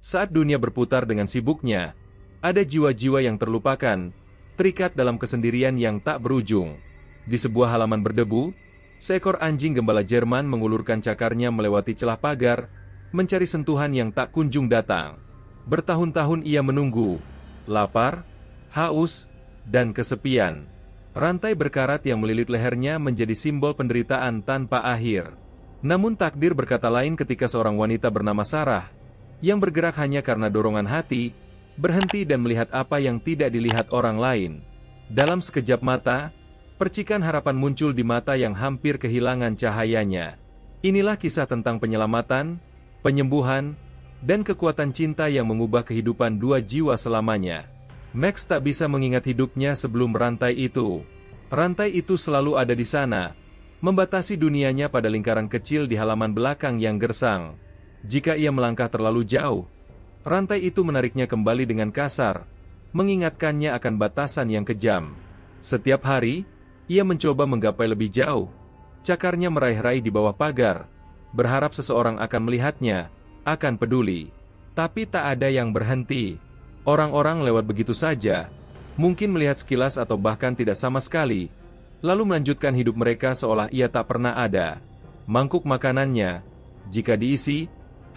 Saat dunia berputar dengan sibuknya, ada jiwa-jiwa yang terlupakan, terikat dalam kesendirian yang tak berujung. Di sebuah halaman berdebu, seekor anjing gembala Jerman mengulurkan cakarnya melewati celah pagar, mencari sentuhan yang tak kunjung datang. Bertahun-tahun ia menunggu, lapar, haus, dan kesepian. Rantai berkarat yang melilit lehernya menjadi simbol penderitaan tanpa akhir. Namun takdir berkata lain ketika seorang wanita bernama Sarah, yang bergerak hanya karena dorongan hati, berhenti dan melihat apa yang tidak dilihat orang lain. Dalam sekejap mata, percikan harapan muncul di mata yang hampir kehilangan cahayanya. Inilah kisah tentang penyelamatan, penyembuhan, dan kekuatan cinta yang mengubah kehidupan dua jiwa selamanya. Max tak bisa mengingat hidupnya sebelum rantai itu. Rantai itu selalu ada di sana, membatasi dunianya pada lingkaran kecil di halaman belakang yang gersang. Jika ia melangkah terlalu jauh, rantai itu menariknya kembali dengan kasar, mengingatkannya akan batasan yang kejam. Setiap hari, ia mencoba menggapai lebih jauh. Cakarnya meraih-raih di bawah pagar, berharap seseorang akan melihatnya, akan peduli. Tapi tak ada yang berhenti. Orang-orang lewat begitu saja, mungkin melihat sekilas atau bahkan tidak sama sekali, lalu melanjutkan hidup mereka seolah ia tak pernah ada. Mangkuk makanannya, jika diisi,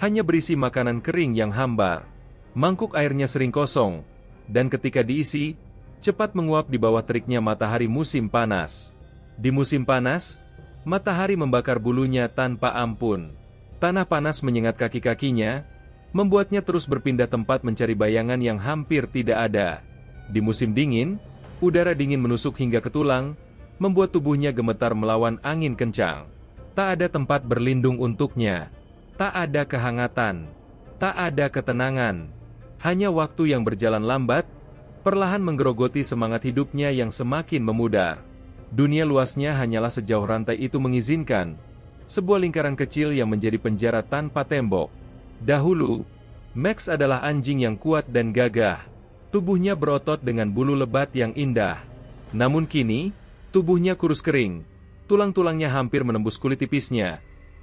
hanya berisi makanan kering yang hambar. Mangkuk airnya sering kosong, dan ketika diisi, cepat menguap di bawah teriknya matahari musim panas. Di musim panas, matahari membakar bulunya tanpa ampun. Tanah panas menyengat kaki-kakinya, membuatnya terus berpindah tempat mencari bayangan yang hampir tidak ada. Di musim dingin, udara dingin menusuk hingga ke tulang, membuat tubuhnya gemetar melawan angin kencang. Tak ada tempat berlindung untuknya. Tak ada kehangatan. Tak ada ketenangan. Hanya waktu yang berjalan lambat, perlahan menggerogoti semangat hidupnya yang semakin memudar. Dunia luasnya hanyalah sejauh rantai itu mengizinkan. Sebuah lingkaran kecil yang menjadi penjara tanpa tembok. Dahulu, Max adalah anjing yang kuat dan gagah. Tubuhnya berotot dengan bulu lebat yang indah. Namun kini, tubuhnya kurus kering. Tulang-tulangnya hampir menembus kulit tipisnya.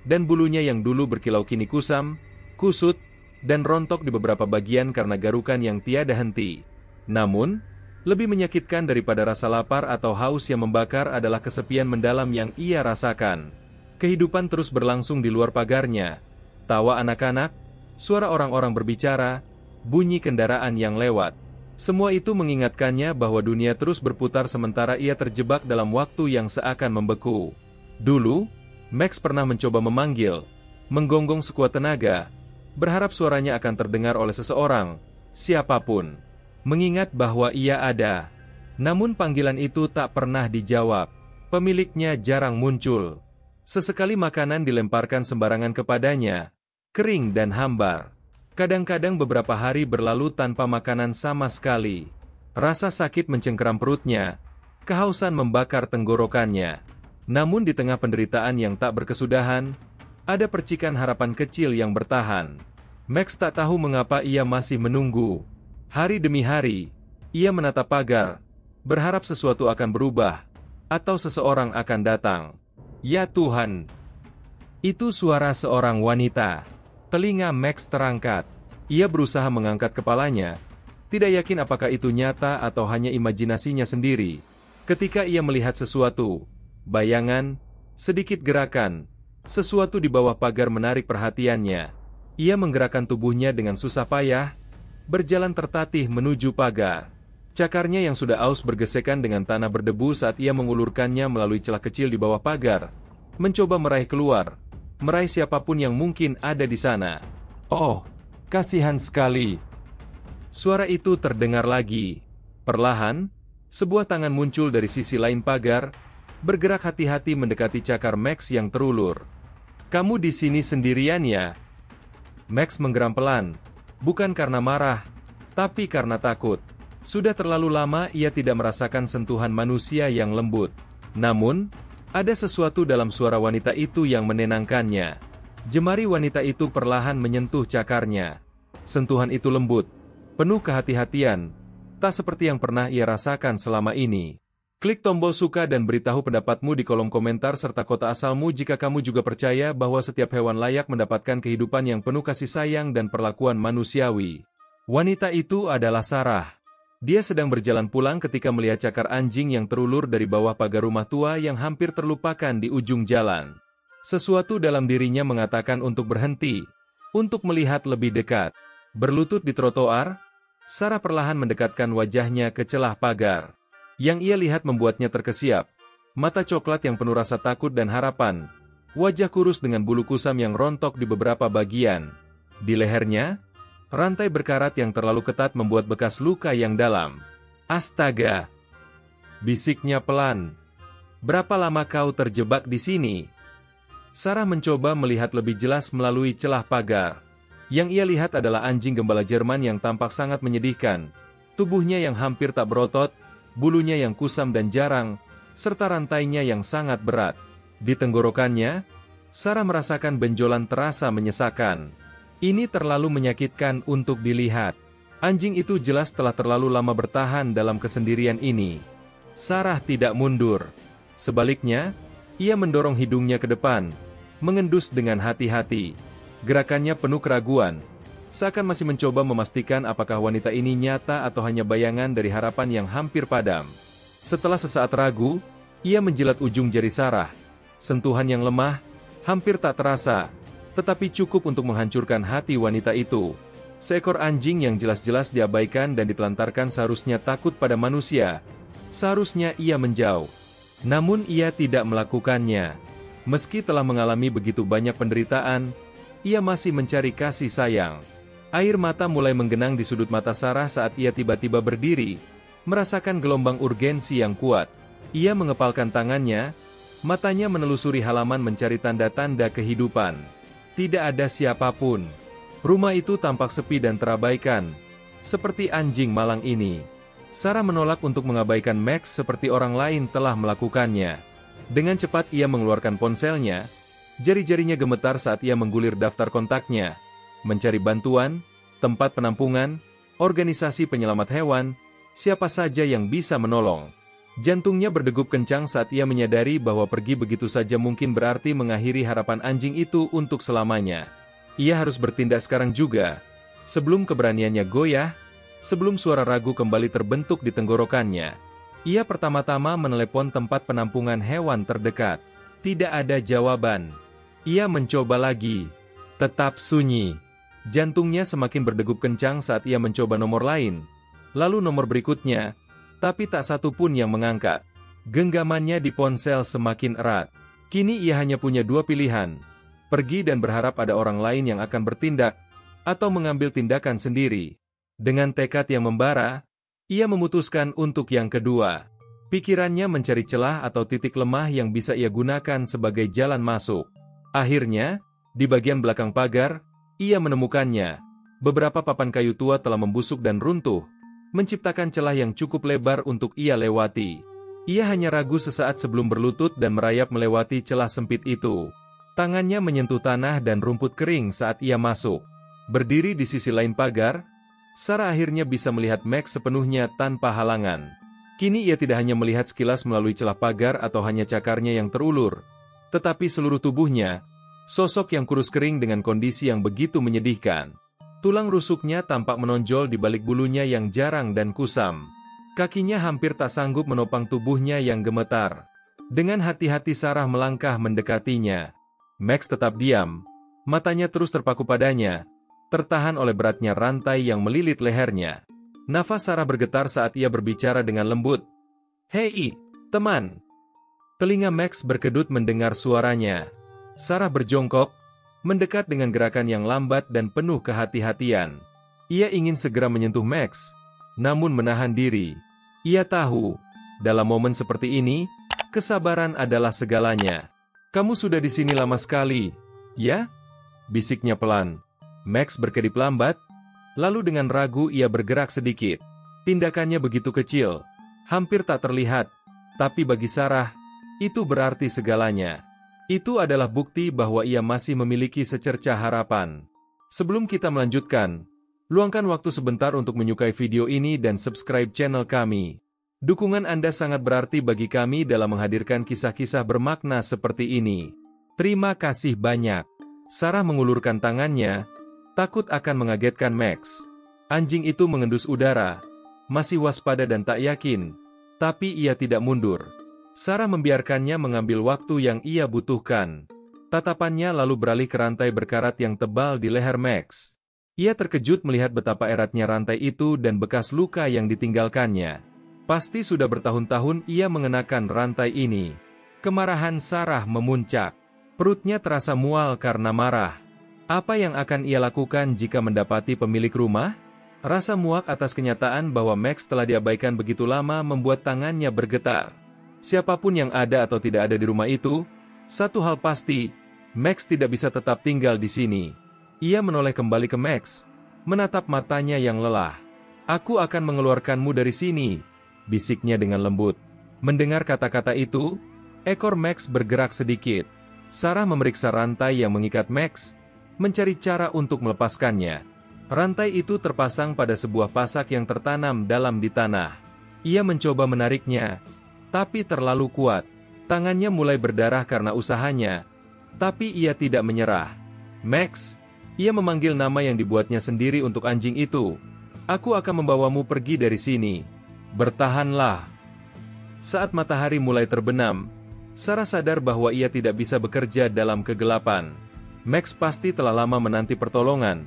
Dan bulunya yang dulu berkilau kini kusam, kusut, dan rontok di beberapa bagian karena garukan yang tiada henti. Namun, lebih menyakitkan daripada rasa lapar atau haus yang membakar adalah kesepian mendalam yang ia rasakan. Kehidupan terus berlangsung di luar pagarnya. Tawa anak-anak, suara orang-orang berbicara, bunyi kendaraan yang lewat. Semua itu mengingatkannya bahwa dunia terus berputar sementara ia terjebak dalam waktu yang seakan membeku. Dulu, Max pernah mencoba memanggil, menggonggong sekuat tenaga, berharap suaranya akan terdengar oleh seseorang, siapapun, mengingat bahwa ia ada. Namun panggilan itu tak pernah dijawab. Pemiliknya jarang muncul. Sesekali makanan dilemparkan sembarangan kepadanya, kering dan hambar. Kadang-kadang beberapa hari berlalu tanpa makanan sama sekali. Rasa sakit mencengkeram perutnya, kehausan membakar tenggorokannya. Namun di tengah penderitaan yang tak berkesudahan, ada percikan harapan kecil yang bertahan. Max tak tahu mengapa ia masih menunggu. Hari demi hari, ia menatap pagar, berharap sesuatu akan berubah, atau seseorang akan datang. Ya Tuhan! Itu suara seorang wanita. Telinga Max terangkat. Ia berusaha mengangkat kepalanya, tidak yakin apakah itu nyata atau hanya imajinasinya sendiri. Ketika ia melihat sesuatu, bayangan, sedikit gerakan, sesuatu di bawah pagar menarik perhatiannya. Ia menggerakkan tubuhnya dengan susah payah, berjalan tertatih menuju pagar. Cakarnya yang sudah aus bergesekan dengan tanah berdebu saat ia mengulurkannya melalui celah kecil di bawah pagar, mencoba meraih keluar, meraih siapapun yang mungkin ada di sana. Oh, kasihan sekali. Suara itu terdengar lagi. Perlahan, sebuah tangan muncul dari sisi lain pagar, bergerak hati-hati mendekati cakar Max yang terulur. Kamu di sini sendirian ya? Max menggeram pelan, bukan karena marah, tapi karena takut. Sudah terlalu lama ia tidak merasakan sentuhan manusia yang lembut. Namun, ada sesuatu dalam suara wanita itu yang menenangkannya. Jemari wanita itu perlahan menyentuh cakarnya. Sentuhan itu lembut, penuh kehati-hatian, tak seperti yang pernah ia rasakan selama ini. Klik tombol suka dan beritahu pendapatmu di kolom komentar serta kota asalmu jika kamu juga percaya bahwa setiap hewan layak mendapatkan kehidupan yang penuh kasih sayang dan perlakuan manusiawi. Wanita itu adalah Sarah. Dia sedang berjalan pulang ketika melihat cakar anjing yang terulur dari bawah pagar rumah tua yang hampir terlupakan di ujung jalan. Sesuatu dalam dirinya mengatakan untuk berhenti, untuk melihat lebih dekat. Berlutut di trotoar, Sarah perlahan mendekatkan wajahnya ke celah pagar. Yang ia lihat membuatnya terkesiap. Mata coklat yang penuh rasa takut dan harapan. Wajah kurus dengan bulu kusam yang rontok di beberapa bagian. Di lehernya, rantai berkarat yang terlalu ketat membuat bekas luka yang dalam. Astaga! Bisiknya pelan. Berapa lama kau terjebak di sini? Sarah mencoba melihat lebih jelas melalui celah pagar. Yang ia lihat adalah anjing gembala Jerman yang tampak sangat menyedihkan. Tubuhnya yang hampir tak berotot, bulunya yang kusam dan jarang, serta rantainya yang sangat berat. Di tenggorokannya, Sarah merasakan benjolan terasa menyesakan. Ini terlalu menyakitkan untuk dilihat. Anjing itu jelas telah terlalu lama bertahan dalam kesendirian ini. Sarah tidak mundur. Sebaliknya, ia mendorong hidungnya ke depan, mengendus dengan hati-hati. Gerakannya penuh keraguan. Seakan masih mencoba memastikan apakah wanita ini nyata atau hanya bayangan dari harapan yang hampir padam. Setelah sesaat ragu, ia menjilat ujung jari Sarah. Sentuhan yang lemah, hampir tak terasa, tetapi cukup untuk menghancurkan hati wanita itu. Seekor anjing yang jelas-jelas diabaikan dan ditelantarkan seharusnya takut pada manusia. Seharusnya ia menjauh. Namun ia tidak melakukannya. Meski telah mengalami begitu banyak penderitaan, ia masih mencari kasih sayang. Air mata mulai menggenang di sudut mata Sarah saat ia tiba-tiba berdiri, merasakan gelombang urgensi yang kuat. Ia mengepalkan tangannya, matanya menelusuri halaman mencari tanda-tanda kehidupan. Tidak ada siapapun. Rumah itu tampak sepi dan terabaikan, seperti anjing malang ini. Sarah menolak untuk mengabaikan Max seperti orang lain telah melakukannya. Dengan cepat ia mengeluarkan ponselnya, jari-jarinya gemetar saat ia menggulir daftar kontaknya. Mencari bantuan, tempat penampungan, organisasi penyelamat hewan, siapa saja yang bisa menolong. Jantungnya berdegup kencang saat ia menyadari bahwa pergi begitu saja mungkin berarti mengakhiri harapan anjing itu untuk selamanya. Ia harus bertindak sekarang juga, sebelum keberaniannya goyah, sebelum suara ragu kembali terbentuk di tenggorokannya. Ia pertama-tama menelepon tempat penampungan hewan terdekat. Tidak ada jawaban. Ia mencoba lagi. Tetap sunyi. Jantungnya semakin berdegup kencang saat ia mencoba nomor lain. Lalu nomor berikutnya, tapi tak satu pun yang mengangkat. Genggamannya di ponsel semakin erat. Kini ia hanya punya dua pilihan. Pergi dan berharap ada orang lain yang akan bertindak, atau mengambil tindakan sendiri. Dengan tekad yang membara, ia memutuskan untuk yang kedua. Pikirannya mencari celah atau titik lemah yang bisa ia gunakan sebagai jalan masuk. Akhirnya, di bagian belakang pagar, ia menemukannya. Beberapa papan kayu tua telah membusuk dan runtuh, menciptakan celah yang cukup lebar untuk ia lewati. Ia hanya ragu sesaat sebelum berlutut dan merayap melewati celah sempit itu. Tangannya menyentuh tanah dan rumput kering saat ia masuk. Berdiri di sisi lain pagar, Sarah akhirnya bisa melihat Max sepenuhnya tanpa halangan. Kini ia tidak hanya melihat sekilas melalui celah pagar atau hanya cakarnya yang terulur, tetapi seluruh tubuhnya. Sosok yang kurus kering dengan kondisi yang begitu menyedihkan. Tulang rusuknya tampak menonjol di balik bulunya yang jarang dan kusam. Kakinya hampir tak sanggup menopang tubuhnya yang gemetar. Dengan hati-hati Sarah melangkah mendekatinya. Max tetap diam. Matanya terus terpaku padanya, tertahan oleh beratnya rantai yang melilit lehernya. Nafas Sarah bergetar saat ia berbicara dengan lembut. "Hei, teman!" Telinga Max berkedut mendengar suaranya. Sarah berjongkok, mendekat dengan gerakan yang lambat dan penuh kehati-hatian. Ia ingin segera menyentuh Max, namun menahan diri. Ia tahu, dalam momen seperti ini, kesabaran adalah segalanya. "Kamu sudah di sini lama sekali, ya?" bisiknya pelan. Max berkedip lambat, lalu dengan ragu ia bergerak sedikit. Tindakannya begitu kecil, hampir tak terlihat, tapi bagi Sarah, itu berarti segalanya. Itu adalah bukti bahwa ia masih memiliki secercah harapan. Sebelum kita melanjutkan, luangkan waktu sebentar untuk menyukai video ini dan subscribe channel kami. Dukungan Anda sangat berarti bagi kami dalam menghadirkan kisah-kisah bermakna seperti ini. Terima kasih banyak. Sarah mengulurkan tangannya, takut akan mengagetkan Max. Anjing itu mengendus udara, masih waspada dan tak yakin, tapi ia tidak mundur. Sarah membiarkannya mengambil waktu yang ia butuhkan. Tatapannya lalu beralih ke rantai berkarat yang tebal di leher Max. Ia terkejut melihat betapa eratnya rantai itu dan bekas luka yang ditinggalkannya. Pasti sudah bertahun-tahun ia mengenakan rantai ini. Kemarahan Sarah memuncak. Perutnya terasa mual karena marah. Apa yang akan ia lakukan jika mendapati pemilik rumah? Rasa muak atas kenyataan bahwa Max telah diabaikan begitu lama membuat tangannya bergetar. Siapapun yang ada atau tidak ada di rumah itu, satu hal pasti, Max tidak bisa tetap tinggal di sini. Ia menoleh kembali ke Max, menatap matanya yang lelah. Aku akan mengeluarkanmu dari sini, bisiknya dengan lembut. Mendengar kata-kata itu, ekor Max bergerak sedikit. Sarah memeriksa rantai yang mengikat Max, mencari cara untuk melepaskannya. Rantai itu terpasang pada sebuah pasak yang tertanam dalam di tanah. Ia mencoba menariknya, tapi terlalu kuat. Tangannya mulai berdarah karena usahanya, tapi ia tidak menyerah. Max, ia memanggil nama yang dibuatnya sendiri untuk anjing itu. Aku akan membawamu pergi dari sini. Bertahanlah. Saat matahari mulai terbenam, Sarah sadar bahwa ia tidak bisa bekerja dalam kegelapan. Max pasti telah lama menanti pertolongan.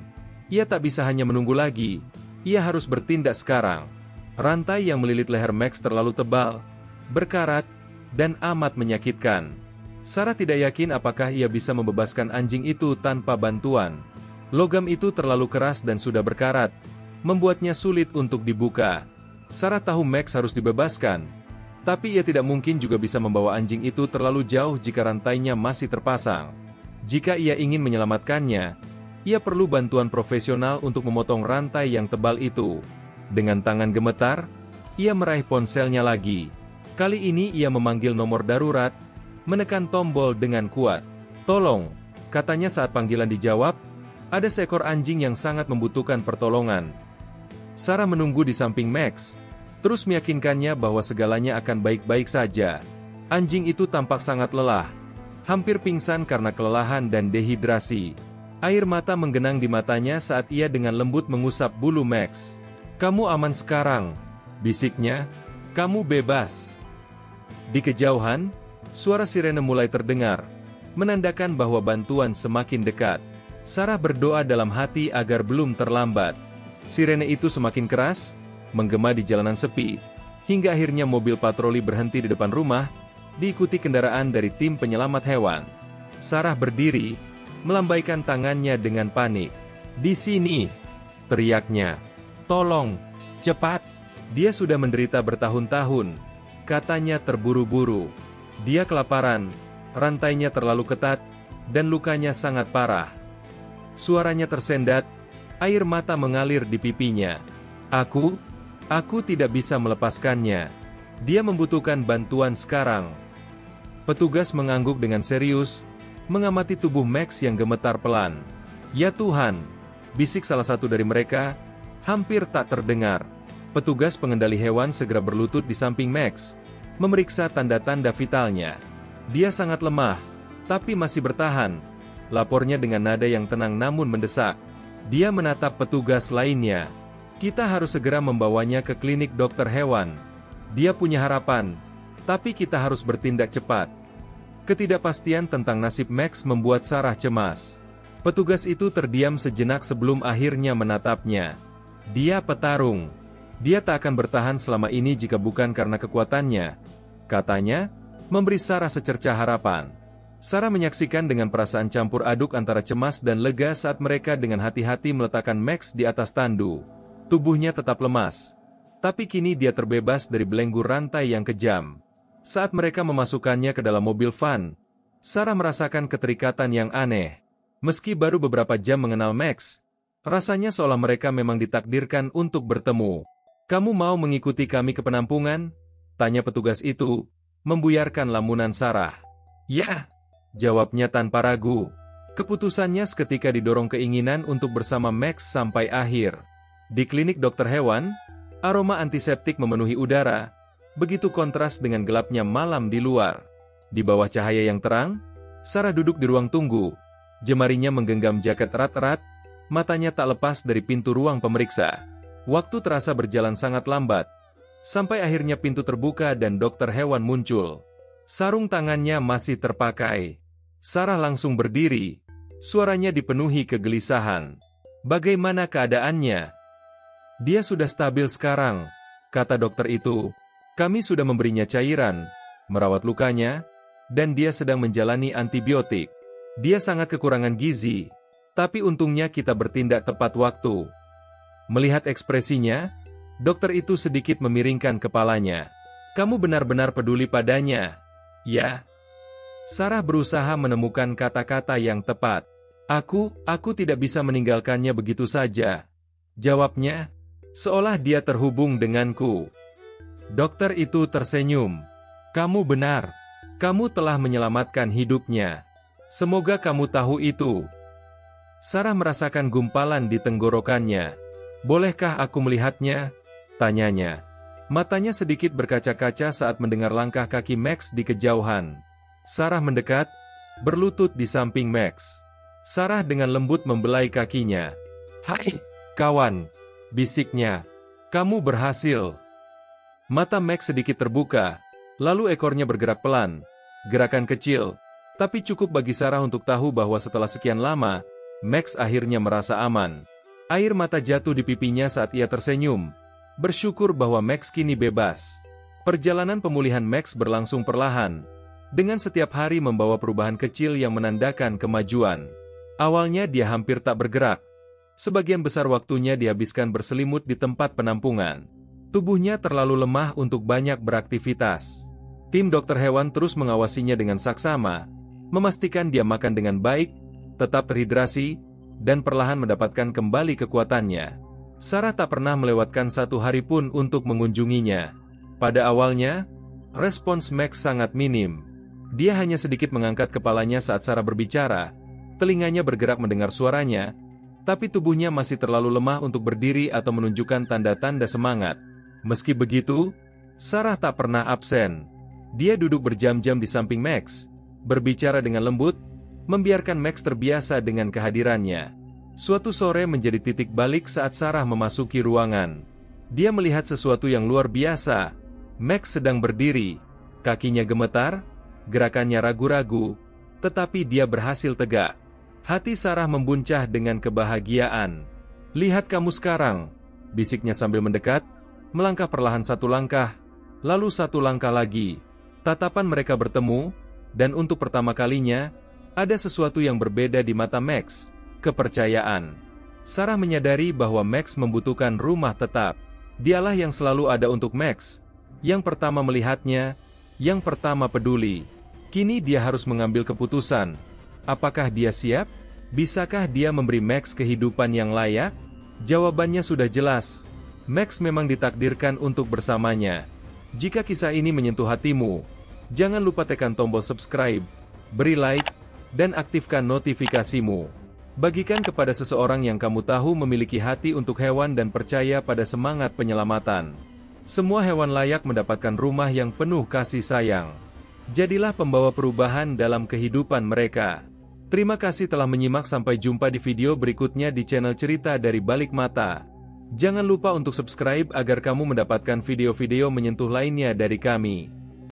Ia tak bisa hanya menunggu lagi. Ia harus bertindak sekarang. Rantai yang melilit leher Max terlalu tebal, berkarat, dan amat menyakitkan. Sarah tidak yakin apakah ia bisa membebaskan anjing itu tanpa bantuan. Logam itu terlalu keras dan sudah berkarat, membuatnya sulit untuk dibuka. Sarah tahu Max harus dibebaskan, tapi ia tidak mungkin juga bisa membawa anjing itu terlalu jauh jika rantainya masih terpasang. Jika ia ingin menyelamatkannya, ia perlu bantuan profesional untuk memotong rantai yang tebal itu. Dengan tangan gemetar, ia meraih ponselnya lagi. Kali ini ia memanggil nomor darurat, menekan tombol dengan kuat. Tolong, katanya saat panggilan dijawab, ada seekor anjing yang sangat membutuhkan pertolongan. Sarah menunggu di samping Max, terus meyakinkannya bahwa segalanya akan baik-baik saja. Anjing itu tampak sangat lelah, hampir pingsan karena kelelahan dan dehidrasi. Air mata menggenang di matanya saat ia dengan lembut mengusap bulu Max. Kamu aman sekarang, bisiknya, kamu bebas. Di kejauhan, suara sirene mulai terdengar, menandakan bahwa bantuan semakin dekat. Sarah berdoa dalam hati agar belum terlambat. Sirene itu semakin keras, menggema di jalanan sepi, hingga akhirnya mobil patroli berhenti di depan rumah, diikuti kendaraan dari tim penyelamat hewan. Sarah berdiri, melambaikan tangannya dengan panik. Di sini, teriaknya. Tolong, cepat. Dia sudah menderita bertahun-tahun, katanya terburu-buru. Dia kelaparan, rantainya terlalu ketat, dan lukanya sangat parah. Suaranya tersendat, air mata mengalir di pipinya. Aku tidak bisa melepaskannya. Dia membutuhkan bantuan sekarang. Petugas mengangguk dengan serius, mengamati tubuh Max yang gemetar pelan. Ya Tuhan, bisik salah satu dari mereka, hampir tak terdengar. Petugas pengendali hewan segera berlutut di samping Max, memeriksa tanda-tanda vitalnya. Dia sangat lemah, tapi masih bertahan. Lapornya dengan nada yang tenang namun mendesak. Dia menatap petugas lainnya. Kita harus segera membawanya ke klinik dokter hewan. Dia punya harapan, tapi kita harus bertindak cepat. Ketidakpastian tentang nasib Max membuat Sarah cemas. Petugas itu terdiam sejenak sebelum akhirnya menatapnya. Dia petarung. Dia tak akan bertahan selama ini jika bukan karena kekuatannya, katanya, memberi Sarah secercah harapan. Sarah menyaksikan dengan perasaan campur aduk antara cemas dan lega saat mereka dengan hati-hati meletakkan Max di atas tandu. Tubuhnya tetap lemas, tapi kini dia terbebas dari belenggu rantai yang kejam. Saat mereka memasukkannya ke dalam mobil van, Sarah merasakan keterikatan yang aneh. Meski baru beberapa jam mengenal Max, rasanya seolah mereka memang ditakdirkan untuk bertemu. Kamu mau mengikuti kami ke penampungan? Tanya petugas itu, membuyarkan lamunan Sarah. Ya, jawabnya tanpa ragu. Keputusannya seketika didorong keinginan untuk bersama Max sampai akhir. Di klinik dokter hewan, aroma antiseptik memenuhi udara, begitu kontras dengan gelapnya malam di luar. Di bawah cahaya yang terang, Sarah duduk di ruang tunggu. Jemarinya menggenggam jaket erat-erat, matanya tak lepas dari pintu ruang pemeriksa. Waktu terasa berjalan sangat lambat, sampai akhirnya pintu terbuka dan dokter hewan muncul. Sarung tangannya masih terpakai. Sarah langsung berdiri, suaranya dipenuhi kegelisahan. Bagaimana keadaannya? Dia sudah stabil sekarang, kata dokter itu. Kami sudah memberinya cairan, merawat lukanya, dan dia sedang menjalani antibiotik. Dia sangat kekurangan gizi, tapi untungnya kita bertindak tepat waktu. Melihat ekspresinya, dokter itu sedikit memiringkan kepalanya. Kamu benar-benar peduli padanya, ya? Sarah berusaha menemukan kata-kata yang tepat. Aku tidak bisa meninggalkannya begitu saja. Jawabnya, seolah dia terhubung denganku. Dokter itu tersenyum. Kamu benar. Kamu telah menyelamatkan hidupnya. Semoga kamu tahu itu. Sarah merasakan gumpalan di tenggorokannya. Bolehkah aku melihatnya? Tanyanya. Matanya sedikit berkaca-kaca saat mendengar langkah kaki Max di kejauhan. Sarah mendekat, berlutut di samping Max. Sarah dengan lembut membelai kakinya. Hai, kawan, bisiknya. Kamu berhasil. Mata Max sedikit terbuka, lalu ekornya bergerak pelan. Gerakan kecil, tapi cukup bagi Sarah untuk tahu bahwa setelah sekian lama, Max akhirnya merasa aman. Air mata jatuh di pipinya saat ia tersenyum, bersyukur bahwa Max kini bebas. Perjalanan pemulihan Max berlangsung perlahan, dengan setiap hari membawa perubahan kecil yang menandakan kemajuan. Awalnya dia hampir tak bergerak. Sebagian besar waktunya dihabiskan berselimut di tempat penampungan. Tubuhnya terlalu lemah untuk banyak beraktivitas. Tim dokter hewan terus mengawasinya dengan saksama, memastikan dia makan dengan baik, tetap terhidrasi, dan perlahan mendapatkan kembali kekuatannya. Sarah tak pernah melewatkan satu hari pun untuk mengunjunginya. Pada awalnya, respons Max sangat minim. Dia hanya sedikit mengangkat kepalanya saat Sarah berbicara, telinganya bergerak mendengar suaranya, tapi tubuhnya masih terlalu lemah untuk berdiri atau menunjukkan tanda-tanda semangat. Meski begitu, Sarah tak pernah absen. Dia duduk berjam-jam di samping Max, berbicara dengan lembut, membiarkan Max terbiasa dengan kehadirannya. Suatu sore menjadi titik balik saat Sarah memasuki ruangan. Dia melihat sesuatu yang luar biasa. Max sedang berdiri, kakinya gemetar, gerakannya ragu-ragu, tetapi dia berhasil tegak. Hati Sarah membuncah dengan kebahagiaan. Lihat kamu sekarang, bisiknya sambil mendekat, melangkah perlahan satu langkah, lalu satu langkah lagi. Tatapan mereka bertemu, dan untuk pertama kalinya, ada sesuatu yang berbeda di mata Max, kepercayaan. Sarah menyadari bahwa Max membutuhkan rumah tetap. Dialah yang selalu ada untuk Max, yang pertama melihatnya, yang pertama peduli. Kini dia harus mengambil keputusan. Apakah dia siap? Bisakah dia memberi Max kehidupan yang layak? Jawabannya sudah jelas. Max memang ditakdirkan untuk bersamanya. Jika kisah ini menyentuh hatimu, jangan lupa tekan tombol subscribe, beri like, dan aktifkan notifikasimu. Bagikan kepada seseorang yang kamu tahu memiliki hati untuk hewan dan percaya pada semangat penyelamatan. Semua hewan layak mendapatkan rumah yang penuh kasih sayang. Jadilah pembawa perubahan dalam kehidupan mereka. Terima kasih telah menyimak, sampai jumpa di video berikutnya di channel Cerita dari Balik Mata. Jangan lupa untuk subscribe agar kamu mendapatkan video-video menyentuh lainnya dari kami.